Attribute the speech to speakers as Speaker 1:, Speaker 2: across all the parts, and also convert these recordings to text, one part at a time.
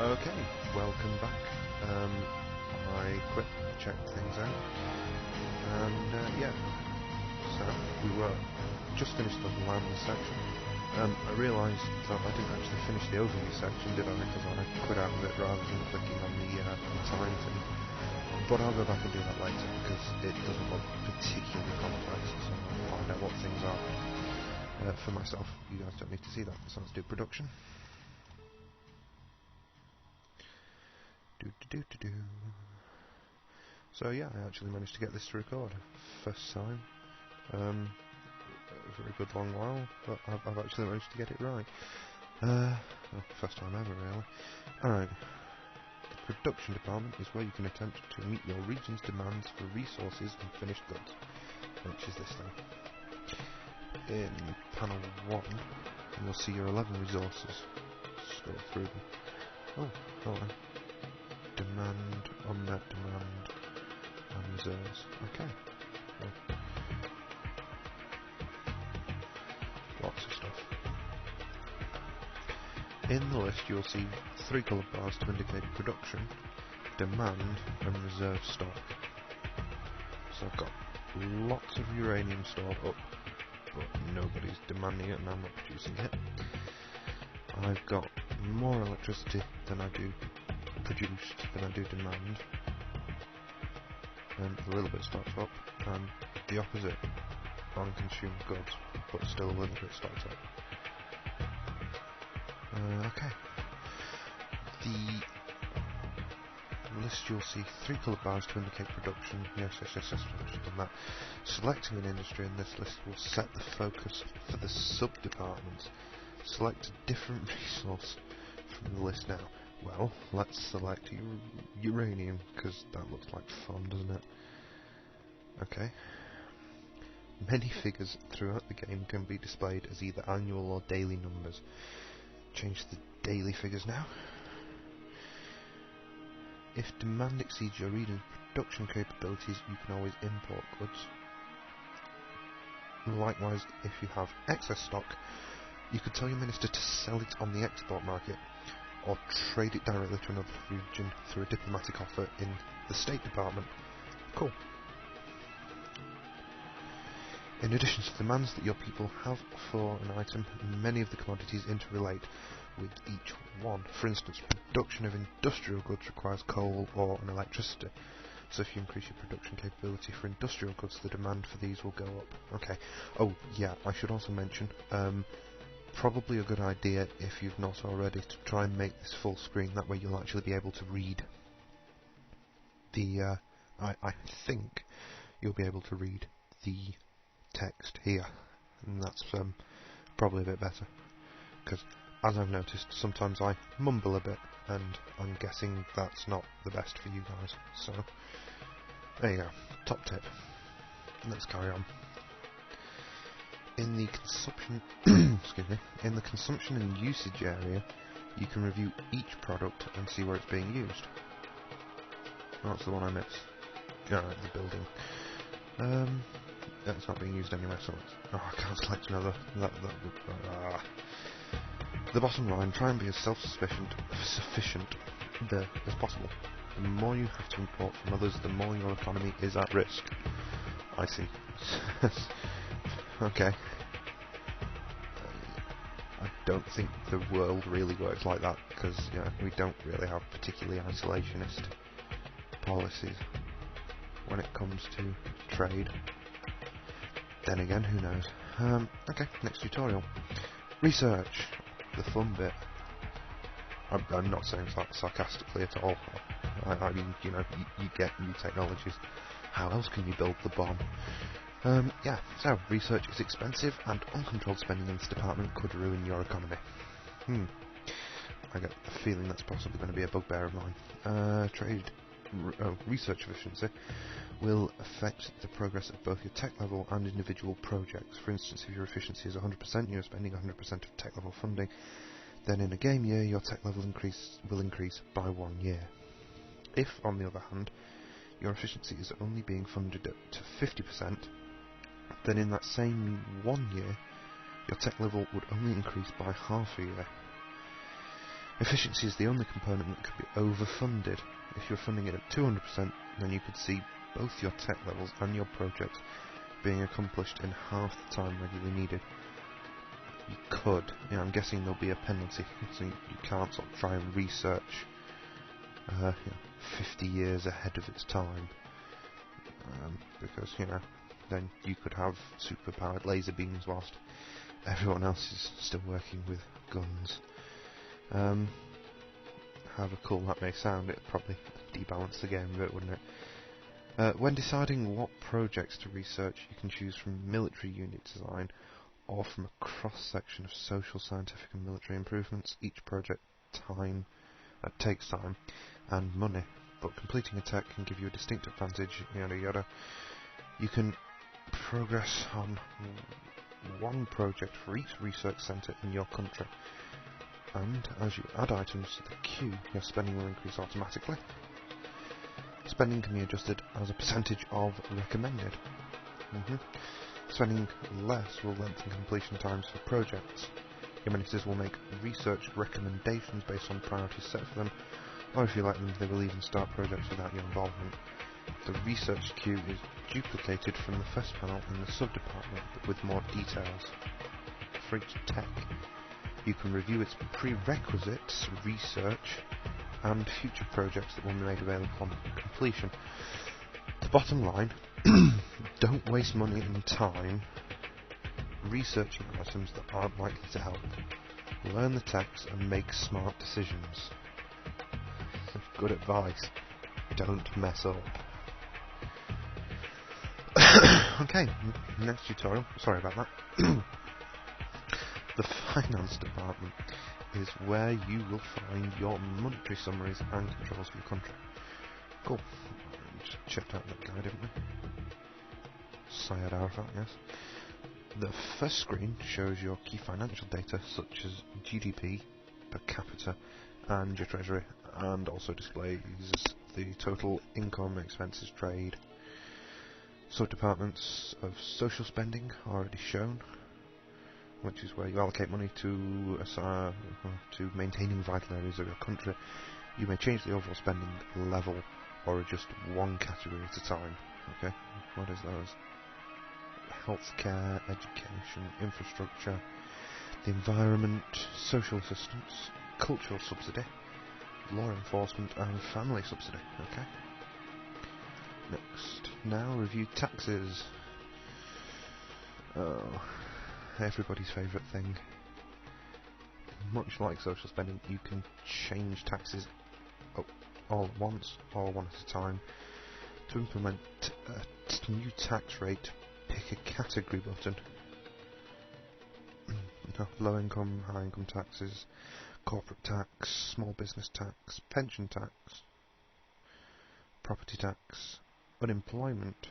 Speaker 1: Okay, welcome back. I quick checked things out, and yeah, so we were just finished the land section. I realised that I didn't actually finish the overview section, did I? Because I quit out of it rather than clicking on the time thing. But I'll go back and do that later because it doesn't look particularly complex, so I'll find out what things are for myself. You guys don't need to see that, so let's do production. So yeah, I actually managed to get this to record. First time. For a good long while, but I've actually managed to get it right. Well, first time ever, really. Alright. The production department is where you can attempt to meet your region's demands for resources and finished goods. Which is this thing. In panel 1, you'll see your 11 resources. Scroll through them. Oh, hold on. Demand, unmet demand, and reserves. Okay. Well, lots of stuff. In the list you will see 3 coloured bars to indicate production, demand, and reserve stock. So I've got lots of uranium stored up, but nobody's demanding it and I'm not producing it. I've got more electricity than I do produced than I do demand, and a little bit stocked up, and the opposite on consumed goods, but still a little bit stocked up. Okay. The list you'll see 3 coloured bars to indicate production. Yes, I've just done that. Selecting an industry in this list will set the focus for the sub-departments. Select a different resource from the list now. Well, let's select uranium, because that looks like fun, doesn't it? Okay. Many figures throughout the game can be displayed as either annual or daily numbers. Change the daily figures now. If demand exceeds your region's production capabilities, you can always import goods. Likewise, if you have excess stock, you could tell your minister to sell it on the export market, or trade it directly to another region through a diplomatic offer in the State Department. Cool. In addition to the demands that your people have for an item, many of the commodities interrelate with each one. For instance, production of industrial goods requires coal or an electricity. So if you increase your production capability for industrial goods, the demand for these will go up. Okay. Oh, yeah, I should also mention, probably a good idea, if you've not already, to try and make this full screen. That way you'll actually be able to read the, I think you'll be able to read the text here, and that's probably a bit better, because as I've noticed, sometimes I mumble a bit, and I'm guessing that's not the best for you guys. So there you go, top tip. Let's carry on. In the consumption, excuse me, in the consumption and usage area, you can review each product and see where it's being used. That's the one I missed. Alright, the building. It's not being used anyway, so it's... Oh, I can't select another. The bottom line, try and be as self-sufficient as possible. The more you have to import from others, the more your economy is at risk. I see. Okay. I don't think the world really works like that, because we don't really have particularly isolationist policies when it comes to trade. Then again, who knows? Okay, next tutorial. Research. The fun bit. I'm not saying that sarcastically at all. I mean, you get new technologies. How else can you build the bomb? Yeah, so research is expensive, and uncontrolled spending in this department could ruin your economy. I get the feeling that's possibly going to be a bugbear of mine. Research efficiency will affect the progress of both your tech level and individual projects. For instance, if your efficiency is 100%, you're spending 100% of tech level funding, then in a game year your tech level will increase by 1 year. If, on the other hand, your efficiency is only being funded up to 50%, then in that same 1 year, your tech level would only increase by half a year. Efficiency is the only component that could be overfunded. If you're funding it at 200%, then you could see both your tech levels and your project being accomplished in half the time regularly needed. You could, I'm guessing there'll be a penalty, so you can't sort of try and research 50 years ahead of its time, because then you could have super-powered laser beams whilst everyone else is still working with guns. However cool that may sound, it'd probably debalance the game a bit, wouldn't it? When deciding what projects to research, you can choose from military unit design or from a cross-section of social, scientific and military improvements. Each project takes time and money, but completing a tech can give you a distinct advantage, yada yada. You can progress on one project for each research centre in your country, and as you add items to the queue, your spending will increase automatically. Spending can be adjusted as a percentage of recommended. Spending less will lengthen completion times for projects. Your ministers will make research recommendations based on priorities set for them, or if you like them, they will even start projects without your involvement. The research queue is duplicated from the first panel in the sub-department, but with more details. For each tech, you can review its prerequisites, research, and future projects that will be made available on completion. The bottom line, don't waste money and time researching items that aren't likely to help. Learn the text and make smart decisions. Good advice. Don't mess up. Okay, next tutorial. Sorry about that. The finance department is where you will find your monetary summaries and controls for your country. Cool. Just checked out that guy, didn't we? Syed Arafat, yes. The first screen shows your key financial data such as GDP per capita and your treasury, and also displays the total income, expenses, trade. Sub-departments of social spending are already shown, which is where you allocate money to maintaining vital areas of your country. You may change the overall spending level or adjust one category at a time. Okay, what is those? Healthcare, education, infrastructure, the environment, social assistance, cultural subsidy, law enforcement and family subsidy. Okay. Next, now review taxes. Oh, everybody's favourite thing. Much like social spending, you can change taxes all at once or one at a time. To implement a new tax rate, pick a category button. Low income, high income taxes, corporate tax, small business tax, pension tax, property tax, unemployment.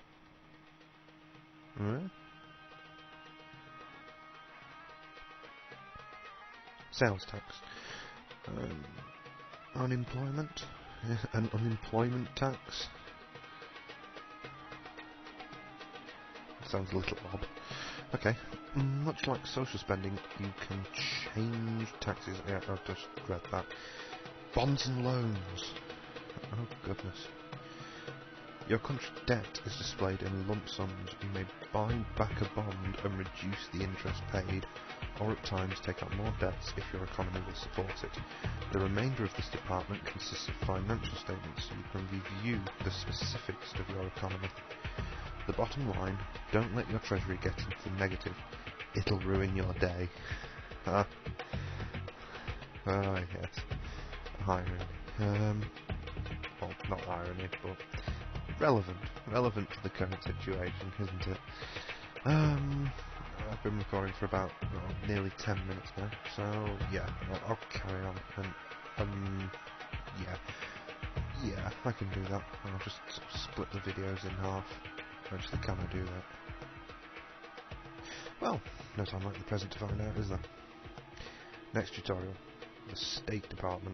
Speaker 1: Sales tax. Unemployment. An unemployment tax. Sounds a little odd. Okay. Much like social spending, you can change taxes. Yeah, I've just read that. Bonds and loans. Oh goodness. Your country's debt is displayed in lump sums. You may buy back a bond and reduce the interest paid, or at times take out more debts if your economy will support it. The remainder of this department consists of financial statements, so you can review the specifics of your economy. The bottom line, don't let your treasury get into the negative. It'll ruin your day. Oh yes. Irony. Well, not irony, but relevant to the current situation, isn't it? I've been recording for about nearly 10 minutes now, so yeah, I'll carry on, and yeah, I can do that. I'll just sort of split the videos in half. Actually, can I do that? Well, no time like the present to find out, is there? Next tutorial, the State Department.